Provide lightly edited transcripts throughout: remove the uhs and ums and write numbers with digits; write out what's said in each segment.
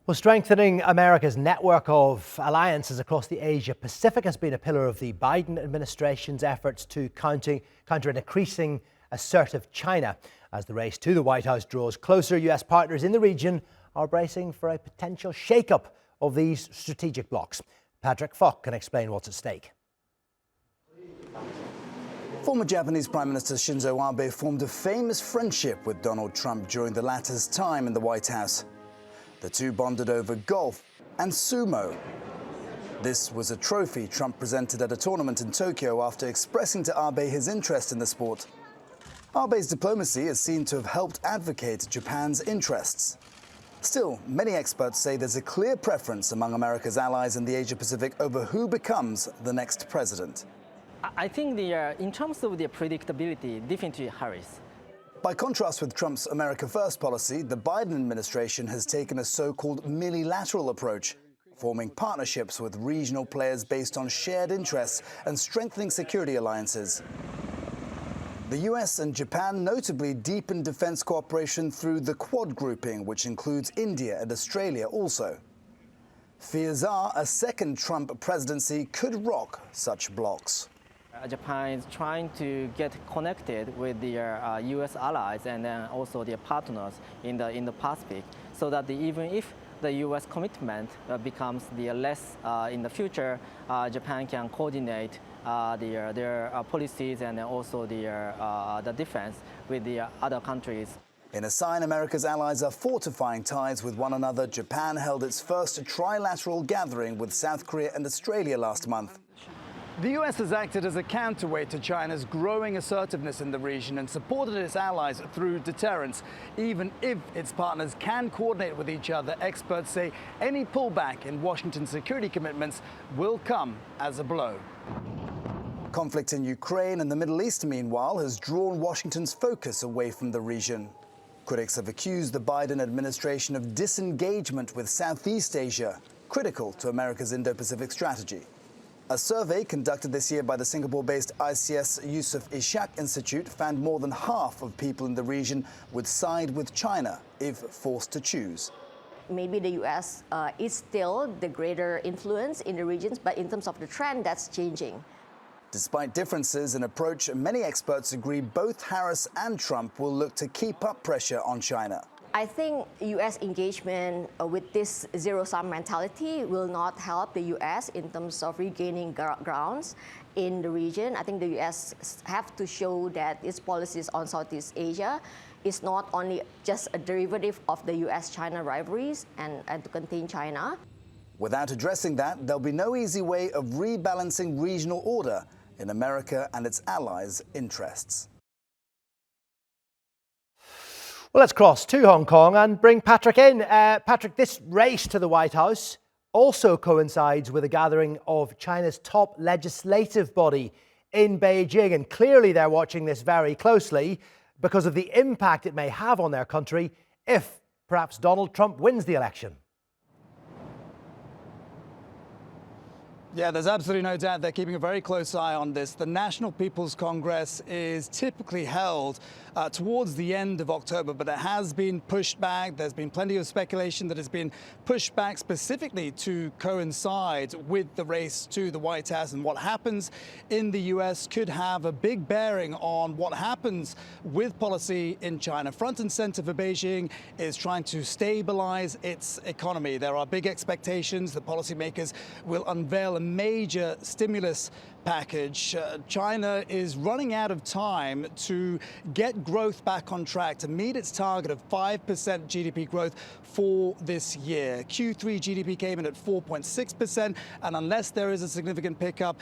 Well, strengthening America's network of alliances across the Asia-Pacific has been a pillar of the Biden administration's efforts to counter an increasing assertive China. As the race to the White House draws closer, US partners in the region are bracing for a potential shakeup of these strategic blocs. Patrick Falk can explain what's at stake. Former Japanese Prime Minister Shinzo Abe formed a famous friendship with Donald Trump during the latter's time in the White House. The two bonded over golf and sumo. This was a trophy Trump presented at a tournament in Tokyo after expressing to Abe his interest in the sport. Abe's diplomacy is seen to have helped advocate Japan's interests. Still, many experts say there's a clear preference among America's allies in the Asia-Pacific over who becomes the next president. I think in terms of the predictability, definitely Harris. By contrast with Trump's America First policy, the Biden administration has taken a so-called multilateral approach, forming partnerships with regional players based on shared interests and strengthening security alliances. The US and Japan notably deepened defense cooperation through the Quad grouping, which includes India and Australia also. Fears are a second Trump presidency could rock such blocs. Japan is trying to get connected with their US allies and then also their partners in the Pacific, so that even if the US commitment becomes the less in the future, Japan can coordinate their policies and also the defense with the other countries. In a sign America's allies are fortifying ties with one another, Japan held its first trilateral gathering with South Korea and Australia last month. The US has acted as a counterweight to China's growing assertiveness in the region and supported its allies through deterrence. Even if its partners can coordinate with each other, experts say any pullback in Washington's security commitments will come as a blow. Conflict in Ukraine and the Middle East, meanwhile, has drawn Washington's focus away from the region. Critics have accused the Biden administration of disengagement with Southeast Asia, critical to America's Indo-Pacific strategy. A survey conducted this year by the Singapore-based ICS Yusof Ishak Institute found more than half of people in the region would side with China if forced to choose. Maybe the US is still the greater influence in the regions, but in terms of the trend, that's changing. Despite differences in approach, many experts agree both Harris and Trump will look to keep up pressure on China. I think US engagement with this zero-sum mentality will not help the US in terms of regaining grounds in the region. I think the US have to show that its policies on Southeast Asia is not only just a derivative of the US-China rivalries and to contain China. Without addressing that, there'll be no easy way of rebalancing regional order in America and its allies' interests. Well, let's cross to Hong Kong and bring Patrick in. Patrick, this race to the White House also coincides with a gathering of China's top legislative body in Beijing. And clearly they're watching this very closely because of the impact it may have on their country if perhaps Donald Trump wins the election. Yeah, there's absolutely no doubt they're keeping a very close eye on this. The National People's Congress is typically held towards the end of October, but it has been pushed back. There's been plenty of speculation that it's been pushed back specifically to coincide with the race to the White House. And what happens in the US could have a big bearing on what happens with policy in China. Front and center for Beijing is trying to stabilize its economy. There are big expectations that policymakers will unveil a major stimulus package. China is running out of time to get growth back on track to meet its target of 5% GDP growth for this year. Q3 GDP came in at 4.6%, and unless there is a significant pickup,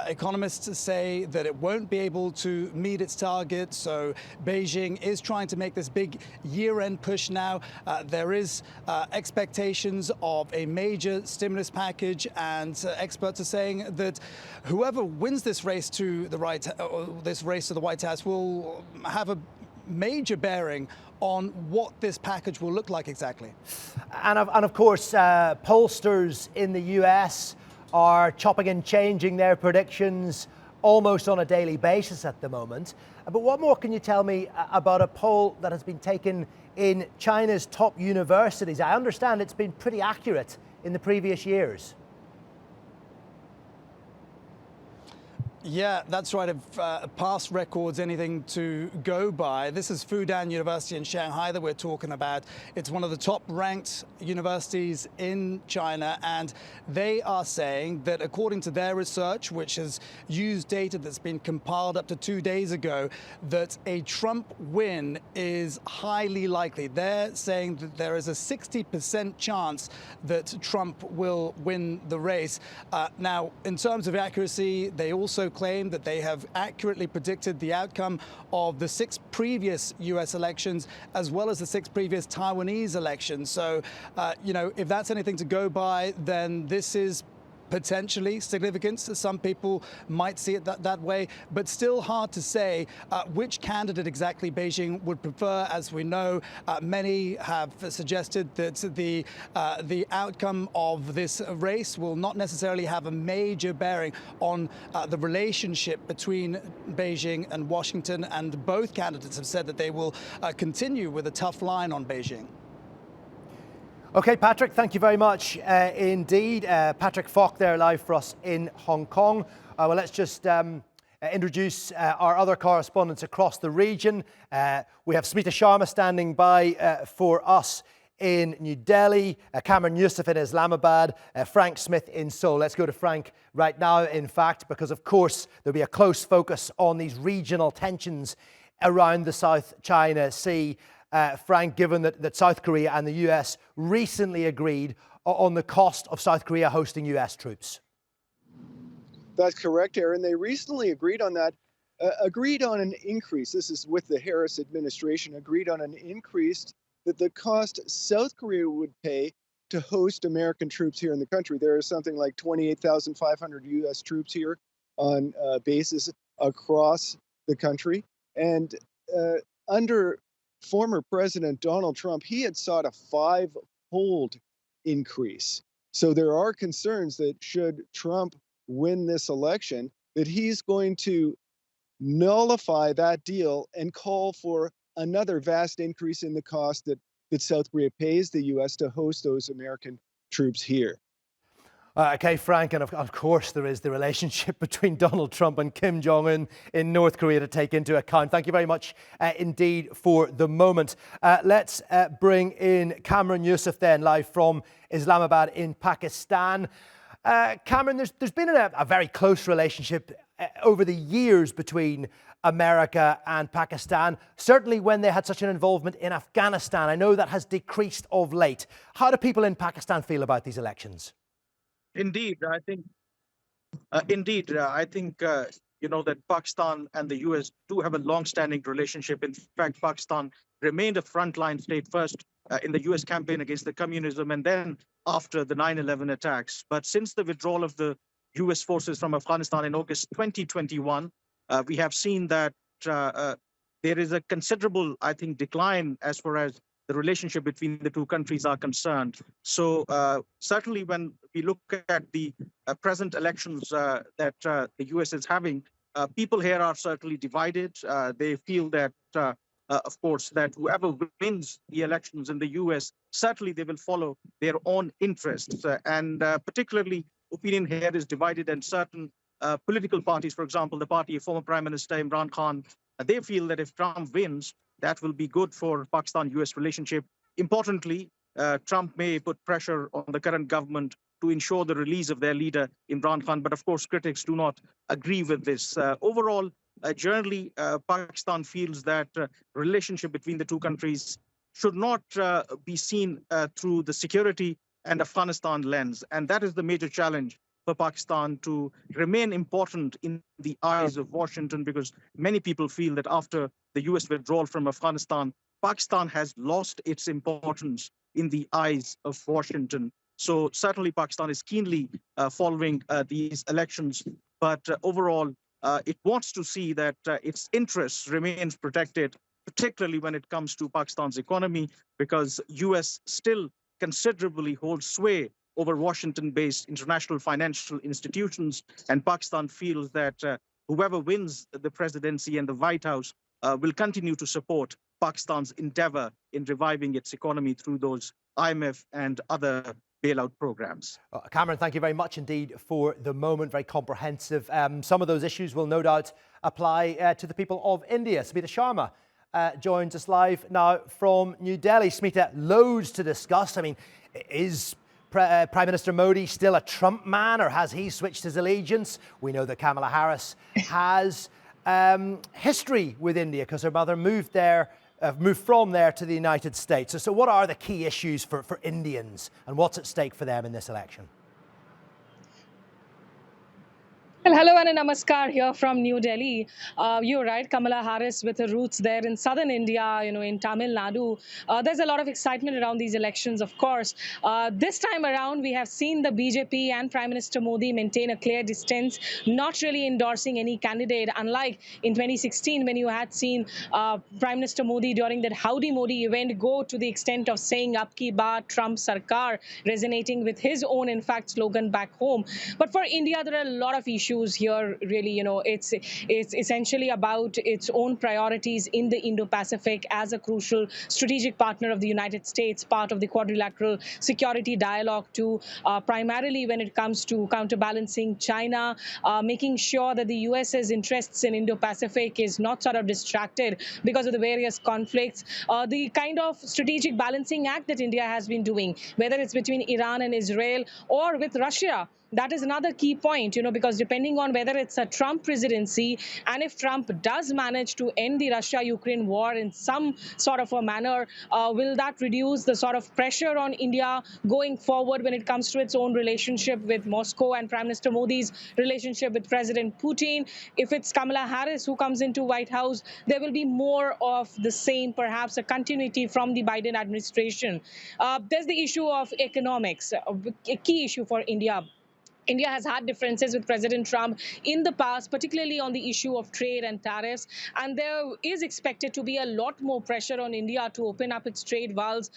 economists say that it won't be able to meet its target. So Beijing is trying to make this big year-end push now. There is expectations of a major stimulus package, and experts are saying that whoever wins this race to the White House will have a major bearing on what this package will look like exactly. And of course, pollsters in the US are chopping and changing their predictions almost on a daily basis at the moment. But what more can you tell me about a poll that has been taken in China's top universities? I understand it's been pretty accurate in the previous years. Yeah, that's right. If past records anything to go by, this is Fudan University in Shanghai that we're talking about. It's one of the top-ranked universities in China, and they are saying that according to their research, which has used data that's been compiled up to 2 days ago, that a Trump win is highly likely. They're saying that there is a 60% chance that Trump will win the race. Now, in terms of accuracy, they also claim that they have accurately predicted the outcome of the 6 previous U.S. elections, as well as the 6 previous Taiwanese elections. So, you know, if that's anything to go by, then this is potentially significant. Some people might see it that way, but still hard to say which candidate exactly Beijing would prefer. As we know, many have suggested that the outcome of this race will not necessarily have a major bearing on the relationship between Beijing and Washington, and both candidates have said that they will continue with a tough line on Beijing. Okay, Patrick, thank you very much indeed. Patrick Falk there live for us in Hong Kong. Well, let's just introduce our other correspondents across the region. We have Smita Sharma standing by for us in New Delhi, Cameron Youssef in Islamabad, Frank Smith in Seoul. Let's go to Frank right now, in fact, because of course there'll be a close focus on these regional tensions around the South China Sea. Frank, given that South Korea and the US recently agreed on the cost of South Korea hosting US troops. That's correct, Aaron. They recently agreed on that, agreed on an increase. This is with the Harris administration, agreed on an increase that the cost South Korea would pay to host American troops here in the country. There is something like 28,500 US troops here on bases across the country. And under former President Donald Trump, he had sought a 5-fold increase. So there are concerns that should Trump win this election, that he's going to nullify that deal and call for another vast increase in the cost that South Korea pays the U.S. to host those American troops here. Okay, Frank, and of course there is the relationship between Donald Trump and Kim Jong-un in North Korea to take into account. Thank you very much indeed for the moment. Let's bring in Cameron Youssef then, live from Islamabad in Pakistan. Cameron, there's been a very close relationship over the years between America and Pakistan, certainly when they had such an involvement in Afghanistan. I know that has decreased of late. How do people in Pakistan feel about these elections? Indeed, I think. You know that Pakistan and the U.S. do have a long-standing relationship. In fact, Pakistan remained a frontline state first in the U.S. campaign against the communism, and then after the 9/11 attacks. But since the withdrawal of the U.S. forces from Afghanistan in August 2021, we have seen that there is a considerable, I think, decline as far as the relationship between the two countries are concerned. So certainly when we look at the present elections that the U.S. is having, people here are certainly divided. They feel that, of course, that whoever wins the elections in the U.S., certainly they will follow their own interests. And particularly, opinion here is divided, and certain political parties, for example, the party of former Prime Minister Imran Khan, they feel that if Trump wins, that will be good for Pakistan-US relationship. Importantly, Trump may put pressure on the current government to ensure the release of their leader, Imran Khan. But of course, critics do not agree with this. Overall, generally, Pakistan feels that relationship between the two countries should not be seen through the security and Afghanistan lens. And that is the major challenge for Pakistan to remain important in the eyes of Washington, because many people feel that after the U.S. withdrawal from Afghanistan, Pakistan has lost its importance in the eyes of Washington. So certainly Pakistan is keenly following these elections, but overall it wants to see that its interests remains protected, particularly when it comes to Pakistan's economy, because U.S. still considerably holds sway over Washington-based international financial institutions, and Pakistan feels that whoever wins the presidency and the White House will continue to support Pakistan's endeavor in reviving its economy through those IMF and other bailout programs. Cameron, thank you very much indeed for the moment, very comprehensive. Some of those issues will no doubt apply to the people of India. Smita Sharma joins us live now from New Delhi. Smita, loads to discuss. I mean, is Prime Minister Modi still a Trump man, or has he switched his allegiance? We know that Kamala Harris has history with India because her mother moved from there to the United States. So what are the key issues for Indians, and what's at stake for them in this election? Well, hello and a namaskar here from New Delhi. You're right, Kamala Harris with her roots there in southern India, in Tamil Nadu. There's a lot of excitement around these elections, of course. This time around, we have seen the BJP and Prime Minister Modi maintain a clear distance, not really endorsing any candidate, unlike in 2016 when you had seen Prime Minister Modi during that Howdy Modi event go to the extent of saying "Ab ki baar Trump Sarkar," resonating with his own, in fact, slogan back home. But for India, there are a lot of issues here, really. It's essentially about its own priorities in the Indo-Pacific as a crucial strategic partner of the United States, part of the quadrilateral security dialogue too, primarily when it comes to counterbalancing China, making sure that the US's interests in Indo-Pacific is not sort of distracted because of the various conflicts, the kind of strategic balancing act that India has been doing, whether it's between Iran and Israel or with Russia. That is another key point, because depending on whether it's a Trump presidency, and if Trump does manage to end the Russia-Ukraine war in some sort of a manner, will that reduce the sort of pressure on India going forward when it comes to its own relationship with Moscow and Prime Minister Modi's relationship with President Putin? If it's Kamala Harris who comes into White House, there will be more of the same, perhaps a continuity from the Biden administration. There's the issue of economics, a key issue for India. India has had differences with President Trump in the past, particularly on the issue of trade and tariffs. And there is expected to be a lot more pressure on India to open up its trade valves,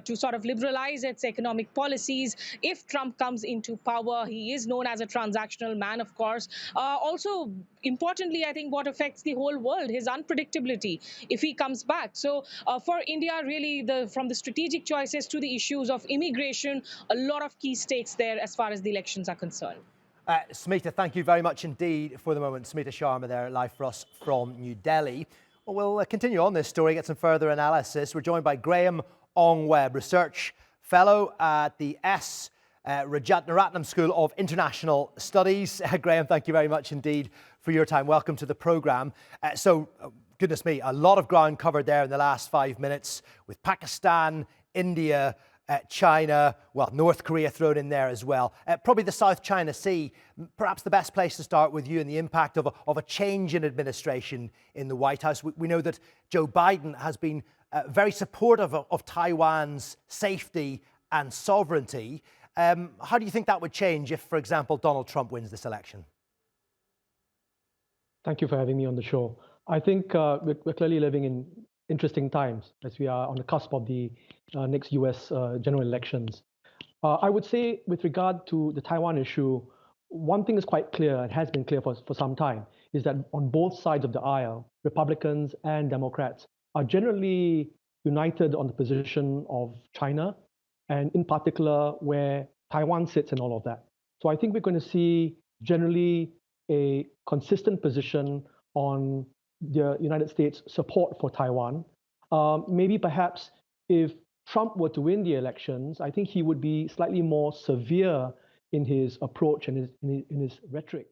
to sort of liberalize its economic policies. If Trump comes into power, he is known as a transactional man, of course. Also, importantly, I think what affects the whole world, his unpredictability, if he comes back. So for India, really, from the strategic choices to the issues of immigration, a lot of key stakes there as far as the elections are concerned. Smita, thank you very much indeed for the moment. Smita Sharma there, live for us from New Delhi. Well, we'll continue on this story, get some further analysis. We're joined by Graham Ong-Webb, Research Fellow at the S. Rajaratnam School of International Studies. Graham, thank you very much indeed for your time. Welcome to the programme. Goodness me, a lot of ground covered there in the last 5 minutes with Pakistan, India, China, well, North Korea thrown in there as well. Probably the South China Sea, perhaps the best place to start with you and the impact of a change in administration in the White House. We know that Joe Biden has been very supportive of Taiwan's safety and sovereignty. How do you think that would change if, for example, Donald Trump wins this election? Thank you for having me on the show. I think we're clearly living in interesting times as we are on the cusp of the next US general elections. I would say with regard to the Taiwan issue, one thing is quite clear, it has been clear for some time, is that on both sides of the aisle, Republicans and Democrats are generally united on the position of China, and in particular where Taiwan sits and all of that. So I think we're going to see generally a consistent position on the United States' support for Taiwan. Maybe perhaps if Trump were to win the elections, I think he would be slightly more severe in his approach and in his rhetoric